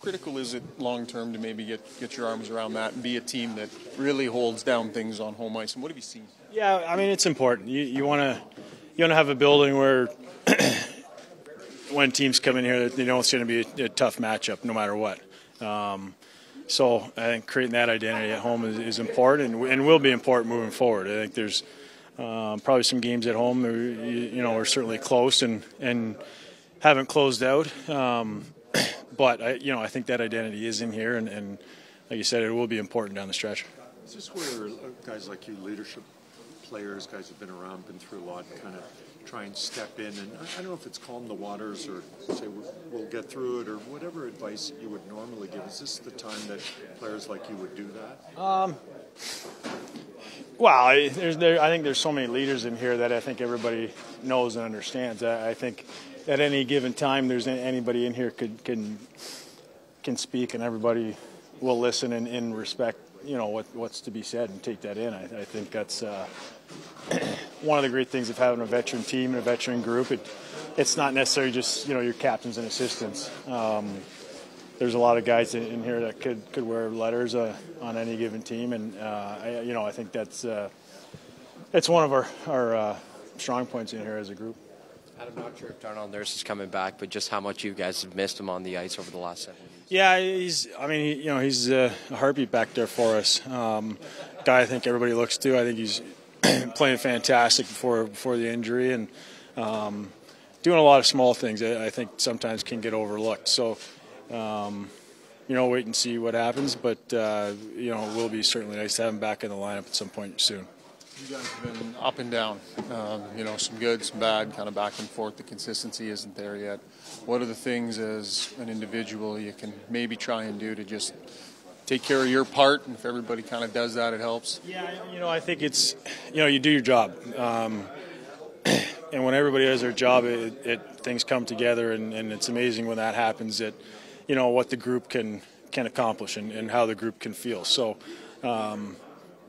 Critical is it long term to maybe get your arms around that and be a team that really holds down things on home ice? And what have you seen? Yeah, I mean, it's important. You want to have a building where when teams come in here, it's going to be a tough matchup no matter what. So I think creating that identity at home is important and will be important moving forward. I think there's probably some games at home we're certainly close and haven't closed out. But I think that identity is in here, and like you said, it will be important down the stretch. Is this where guys like you, leadership players, guys who've been around, been through a lot, kind of try and step in? And I don't know if it's calm the waters or say we'll get through it or whatever advice you would normally give. Is this the time that players like you would do that? Well, I think there's so many leaders in here that I think everybody knows and understands. I think at any given time, there's anybody in here can speak, and everybody will listen and respect, what's to be said and take that in. I think that's one of the great things of having a veteran team and a veteran group. It's not necessarily just your captains and assistants. There's a lot of guys in here that could wear letters on any given team, and I think that's one of our strong points in here as a group. I'm not sure if Darnell Nurse is coming back, but just how much you guys have missed him on the ice over the last 7 weeks. Yeah, he's a heartbeat back there for us. Guy I think everybody looks to. I think he's playing fantastic before the injury and doing a lot of small things that I think sometimes can get overlooked. So, wait and see what happens, but it will be certainly nice to have him back in the lineup at some point soon. You guys have been up and down, some good, some bad, kind of back and forth. The consistency isn't there yet. What are the things as an individual you can maybe try and do to just take care of your part? And if everybody kind of does that, it helps. Yeah, I think it's, you do your job. And when everybody does their job, things come together, and it's amazing when that happens that, what the group can accomplish and how the group can feel. So,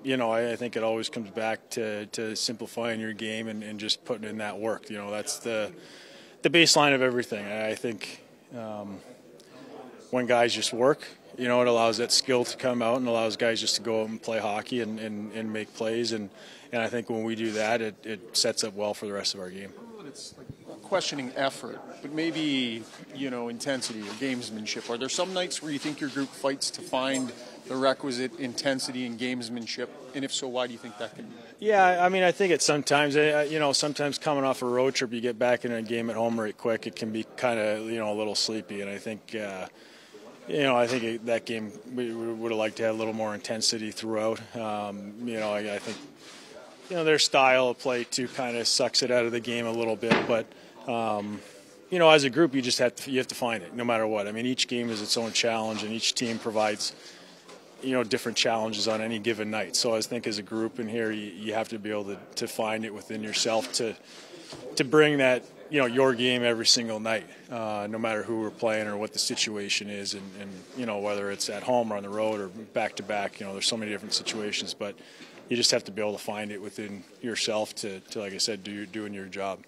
I think it always comes back to simplifying your game and just putting in that work. That's the baseline of everything. I think when guys just work, it allows that skill to come out and allows guys just to go out and play hockey and make plays. And I think when we do that, it sets up well for the rest of our game. It's like questioning effort, but maybe, intensity or gamesmanship. Are there some nights where you think your group fights to find the requisite intensity and gamesmanship? And if so, why do you think that can be? Yeah, I think it's sometimes, sometimes coming off a road trip, you get back in a game at home right quick, it can be kind of, a little sleepy. And I think, that game we would have liked to have a little more intensity throughout. I think, their style of play too kind of sucks it out of the game a little bit. But, as a group, you have to find it no matter what. I mean, each game is its own challenge, and each team provides different challenges on any given night. So I think as a group in here, you have to be able to find it within yourself to bring that, your game every single night, no matter who we're playing or what the situation is. And whether it's at home or on the road or back to back, there's so many different situations, but you just have to be able to find it within yourself to like I said, doing your job.